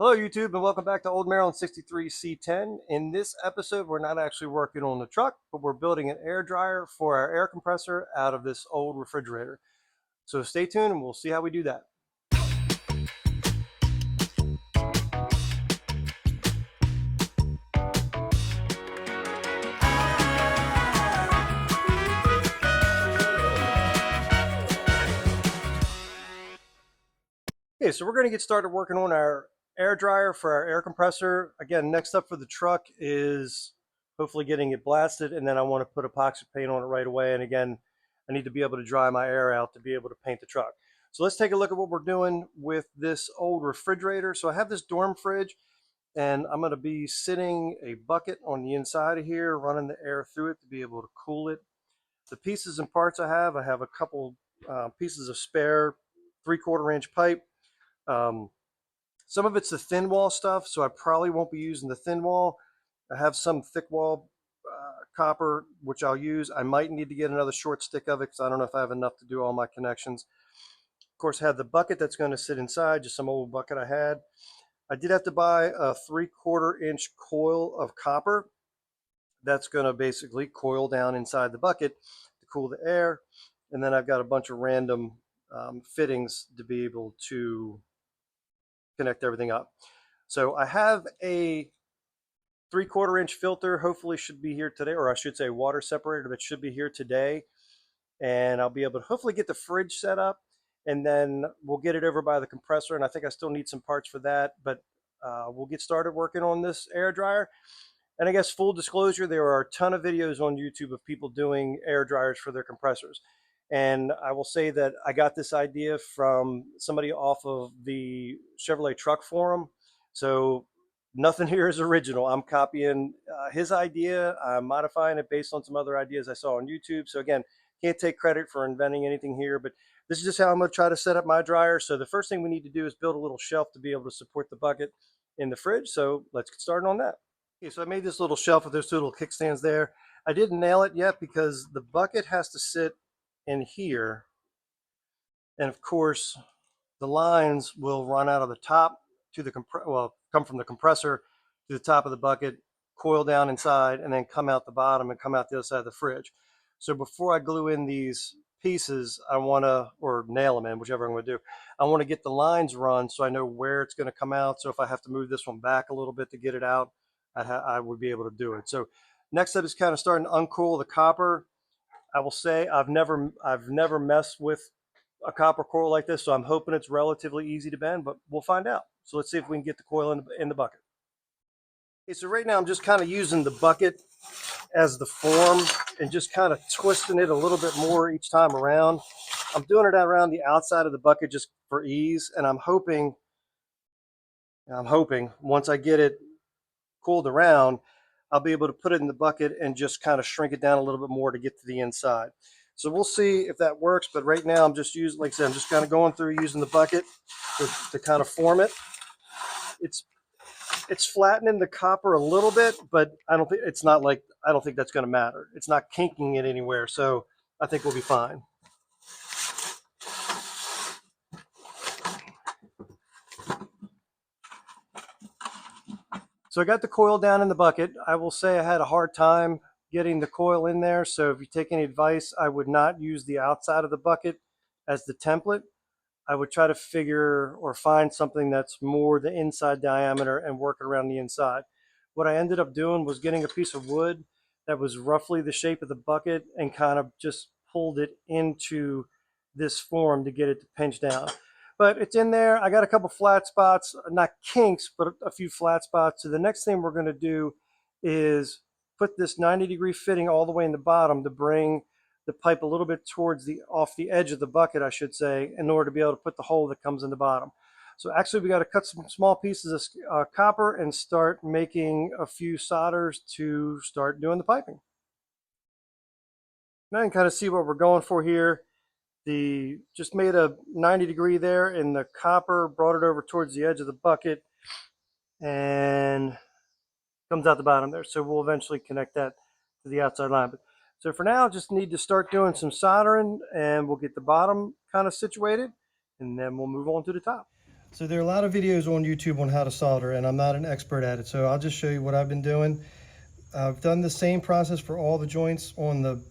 Hello YouTube and welcome back to Old Maryland 63C10. In this episode, we're not actually working on the truck, but we're building an air dryer for our air compressor out of this old refrigerator. So stay tuned and we'll see how we do that. Okay, so we're going to get started working on our air dryer for our air compressor. Again, next up for the truck is hopefully getting it blasted, and then I want to put epoxy paint on it right away. And again, I need to be able to dry my air out to be able to paint the truck. So let's take a look at what we're doing with this old refrigerator. So I have this dorm fridge, and I'm going to be sitting a bucket on the inside of here, running the air through it to be able to cool it. The pieces and parts I have a couple pieces of spare 3/4 inch pipe. Um, some of it's the thin wall stuff, so I probably won't be using the thin wall. I have some thick wall copper, which I'll use. I might need to get another short stick of it because I don't know if I have enough to do all my connections. Of course, I have the bucket that's going to sit inside, just some old bucket I had. I did have to buy a 3/4 inch coil of copper that's going to basically coil down inside the bucket to cool the air. And then I've got a bunch of random fittings to be able to connect everything up. So I have a 3/4 inch filter, hopefully should be here today, or I should say water separator, but should be here today. And I'll be able to hopefully get the fridge set up, and then we'll get it over by the compressor. And I think I still need some parts for that, but we'll get started working on this air dryer. And I guess full disclosure, there are a ton of videos on YouTube of people doing air dryers for their compressors. And I will say that I got this idea from somebody off of the Chevrolet Truck Forum. So nothing here is original. I'm copying his idea. I'm modifying it based on some other ideas I saw on YouTube. So again, can't take credit for inventing anything here, but this is just how I'm going to try to set up my dryer. So the first thing we need to do is build a little shelf to be able to support the bucket in the fridge. So let's get started on that. Okay, so I made this little shelf with those two little kickstands there. I didn't nail it yet because the bucket has to sit in here. And of course, the lines will run out of the top to the come from the compressor to the top of the bucket, coil down inside, and then come out the bottom and come out the other side of the fridge. So before I glue in these pieces, I want to, or nail them in, whichever I'm going to do, I want to get the lines run so I know where it's going to come out. So if I have to move this one back a little bit to get it out, I would be able to do it. So next step is kind of starting to uncoil the copper. I will say I've never messed with a copper coil like this, so I'm hoping it's relatively easy to bend, but we'll find out. So let's see if we can get the coil in the bucket. Okay, so right now I'm just kind of using the bucket as the form and just kind of twisting it a little bit more each time around. I'm doing it around the outside of the bucket just for ease, and I'm hoping once I get it cooled around, I'll be able to put it in the bucket and just kind of shrink it down a little bit more to get to the inside. So we'll see if that works, but right now I'm just using, like I said, I'm just kind of going through using the bucket to kind of form it. It's it's flattening the copper a little bit, but I don't think that's going to matter. It's not kinking it anywhere, so I think we'll be fine. So I got the coil down in the bucket. I will say I had a hard time getting the coil in there. So if you take any advice, I would not use the outside of the bucket as the template. I would try to figure or find something that's more the inside diameter and work it around the inside. What I ended up doing was getting a piece of wood that was roughly the shape of the bucket and kind of just pulled it into this form to get it to pinch down. But it's in there. I got a couple flat spots, not kinks, but a few flat spots. So the next thing we're going to do is put this 90-degree fitting all the way in the bottom to bring the pipe a little bit towards off the edge of the bucket, I should say, in order to be able to put the hole that comes in the bottom. So actually we got to cut some small pieces of copper and start making a few solders to start doing the piping. Now you can kind of see what we're going for here. Just made a 90-degree there in the copper, brought it over towards the edge of the bucket, and comes out the bottom there. So we'll eventually connect that to the outside line. But so for now, just need to start doing some soldering, and we'll get the bottom kind of situated, and then we'll move on to the top. So there are a lot of videos on YouTube on how to solder, and I'm not an expert at it, so I'll just show you what I've been doing. I've done the same process for all the joints on the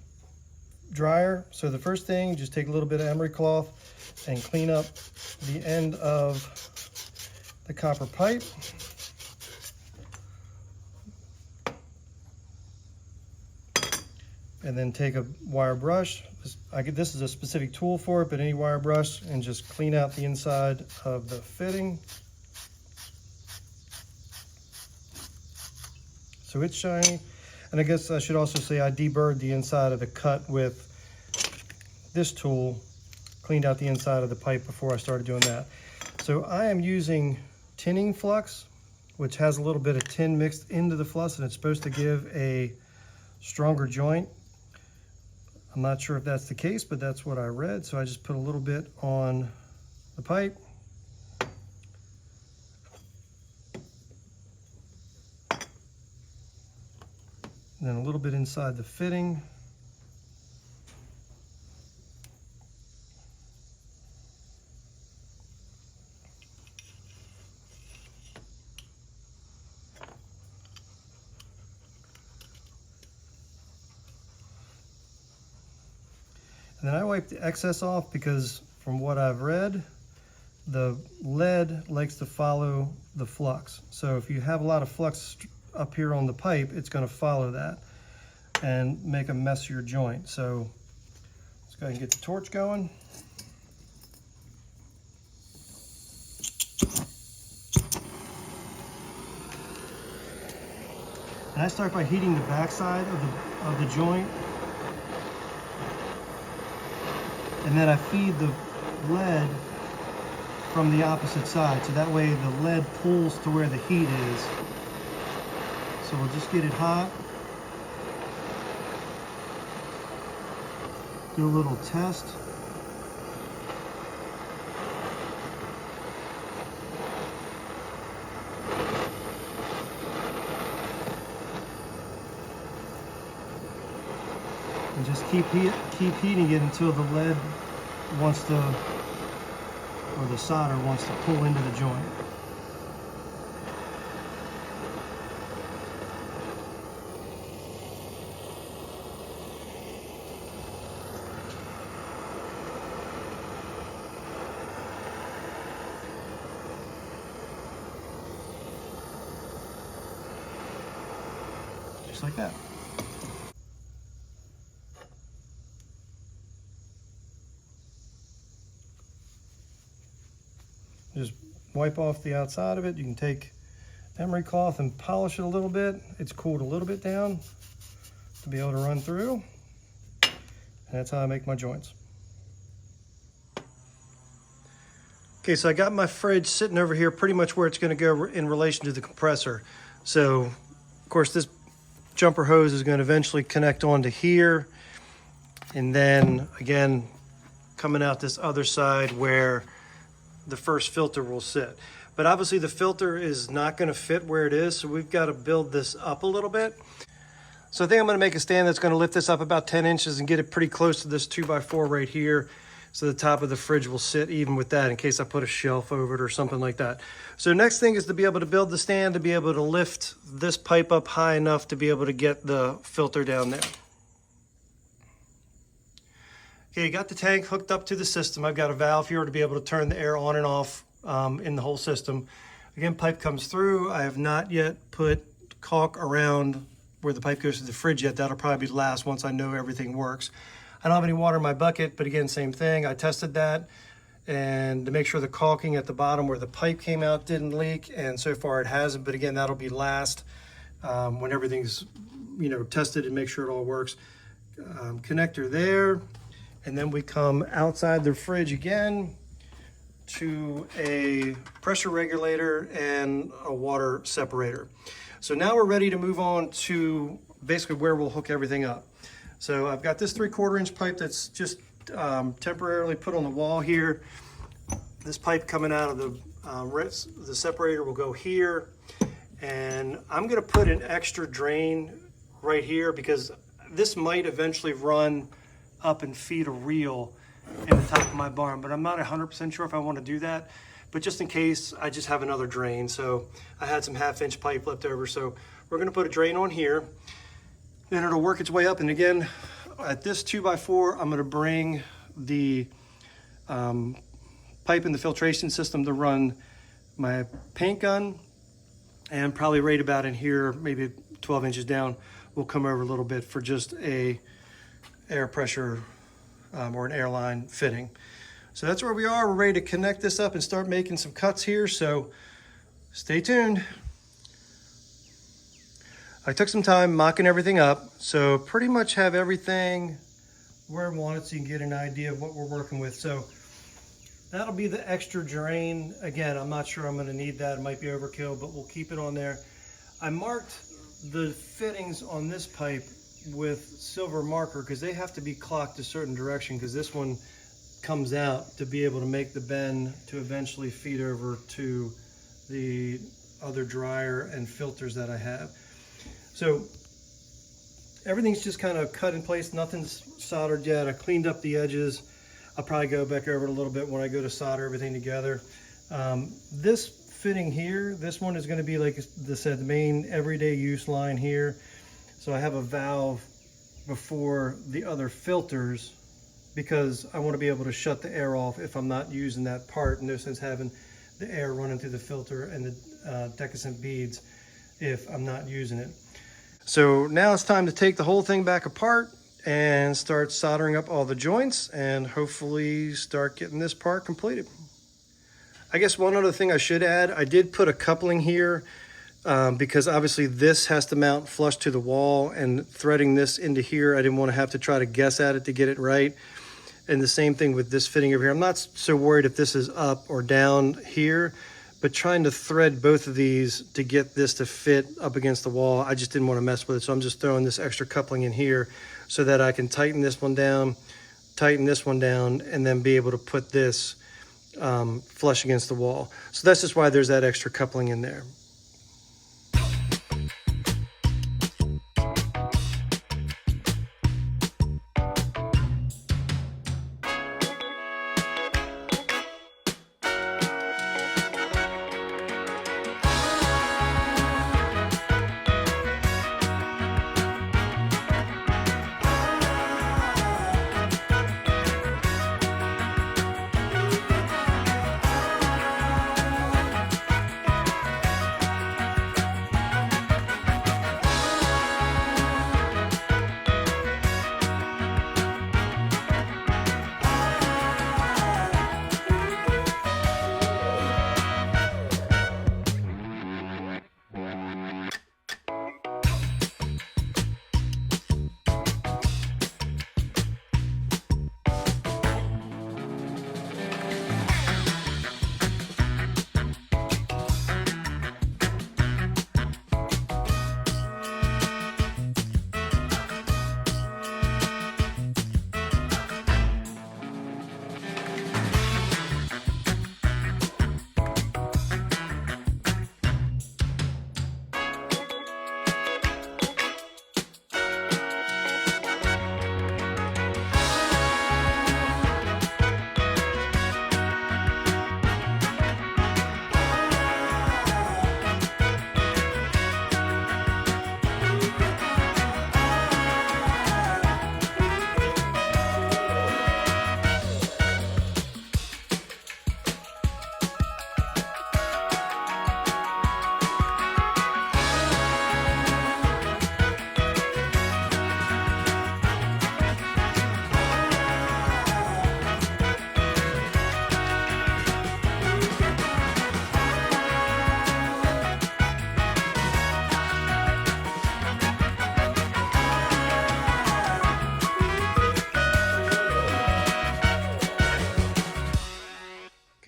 dryer. So the first thing, just take a little bit of emery cloth and clean up the end of the copper pipe. And then take a wire brush. This is a specific tool for it, but any wire brush, and just clean out the inside of the fitting. So it's shiny. And I guess I should also say I deburred the inside of the cut with this tool, cleaned out the inside of the pipe before I started doing that. So I am using tinning flux, which has a little bit of tin mixed into the flux, and it's supposed to give a stronger joint. I'm not sure if that's the case, but that's what I read. So I just put a little bit on the pipe. And then a little bit inside the fitting. And then I wipe the excess off because from what I've read, the lead likes to follow the flux. So if you have a lot of flux up here on the pipe, it's going to follow that and make a messier joint. So let's go ahead and get the torch going. And I start by heating the backside of the joint. And then I feed the lead from the opposite side, so that way the lead pulls to where the heat is. So we'll just get it hot. Do a little test. And just keep heating it until the lead wants to, or the solder wants to pull into the joint. Just like that. Just wipe off the outside of it. You can take emery cloth and polish it a little bit. It's cooled a little bit down to be able to run through. And that's how I make my joints. Okay, so I got my fridge sitting over here pretty much where it's going to go in relation to the compressor. So, of course, this jumper hose is going to eventually connect onto here. And then, again, coming out this other side where the first filter will sit. But obviously the filter is not going to fit where it is, so we've got to build this up a little bit. So I think I'm going to make a stand that's going to lift this up about 10 inches and get it pretty close to this 2x4 right here, so the top of the fridge will sit even with that in case I put a shelf over it or something like that. So next thing is to be able to build the stand to be able to lift this pipe up high enough to be able to get the filter down there. Okay, you got the tank hooked up to the system. I've got a valve here to be able to turn the air on and off in the whole system. Again, pipe comes through. I have not yet put caulk around where the pipe goes to the fridge yet. That'll probably be last once I know everything works. I don't have any water in my bucket, but again, same thing. I tested that and to make sure the caulking at the bottom where the pipe came out didn't leak, and so far it hasn't, but again, that'll be last when everything's tested and make sure it all works. Connector there. And then we come outside the fridge again to a pressure regulator and a water separator. So now we're ready to move on to basically where we'll hook everything up. So I've got this 3/4 inch pipe that's just temporarily put on the wall here. This pipe coming out of the separator will go here. And I'm gonna put an extra drain right here because this might eventually run up and feed a reel in the top of my barn, but I'm not 100% sure if I want to do that. but just in case, I just have another drain. So I had some 1/2-inch pipe left over. So we're gonna put a drain on here. Then it'll work its way up. And again, at this 2x4, I'm gonna bring the pipe in the filtration system to run my paint gun, and probably right about in here, maybe 12 inches down, we'll come over a little bit for just a air pressure or an airline fitting. So that's where we are. We're ready to connect this up and start making some cuts here. So stay tuned. I took some time mocking everything up, so pretty much have everything where I want it so you can get an idea of what we're working with. So that'll be the extra drain. Again, I'm not sure I'm gonna need that. It might be overkill, but we'll keep it on there. I marked the fittings on this pipe with silver marker because they have to be clocked a certain direction, because this one comes out to be able to make the bend to eventually feed over to the other dryer and filters that I have. So everything's just kind of cut in place. Nothing's soldered yet. I cleaned up the edges. I'll probably go back over it a little bit when I go to solder everything together. This fitting here, this one is going to be, like I said, the main everyday use line here. So I have a valve before the other filters because I want to be able to shut the air off if I'm not using that part. No sense having the air running through the filter and the decusant beads if I'm not using it. So now it's time to take the whole thing back apart and start soldering up all the joints and hopefully start getting this part completed. I guess one other thing I should add, I did put a coupling here because obviously this has to mount flush to the wall, and threading this into here, I didn't want to have to try to guess at it to get it right. And the same thing with this fitting over here. I'm not so worried if this is up or down here, but trying to thread both of these to get this to fit up against the wall, I just didn't want to mess with it. So I'm just throwing this extra coupling in here so that I can tighten this one down, tighten this one down, and then be able to put this flush against the wall. So that's just why there's that extra coupling in there.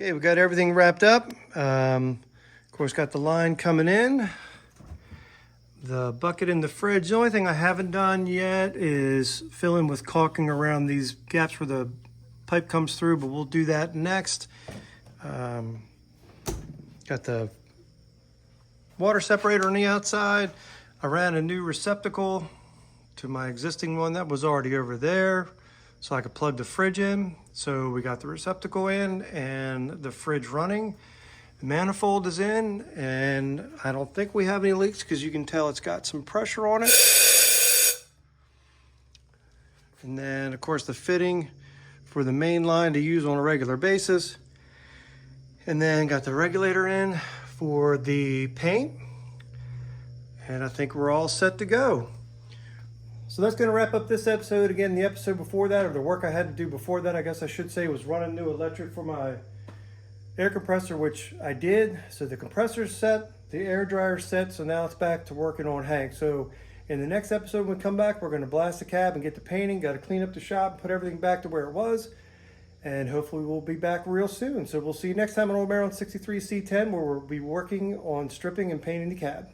Okay, we got everything wrapped up. Of course, got the line coming in. The bucket in the fridge. The only thing I haven't done yet is fill in with caulking around these gaps where the pipe comes through, but we'll do that next. Got the water separator on the outside. I ran a new receptacle to my existing one that was already over there. so I could plug the fridge in. So we got the receptacle in and the fridge running. The manifold is in, and I don't think we have any leaks because you can tell it's got some pressure on it. And then of course the fitting for the main line to use on a regular basis. And then got the regulator in for the paint. And I think we're all set to go. So that's going to wrap up this episode. Again, the episode before that, or the work I had to do before that, I guess I should say, was running new electric for my air compressor, which I did. So the compressor's set, the air dryer's set, so now it's back to working on Hank. So in the next episode when we come back, we're going to blast the cab and get the painting, got to clean up the shop, put everything back to where it was, and hopefully we'll be back real soon. So we'll see you next time on Old Maryland 63C10, where we'll be working on stripping and painting the cab.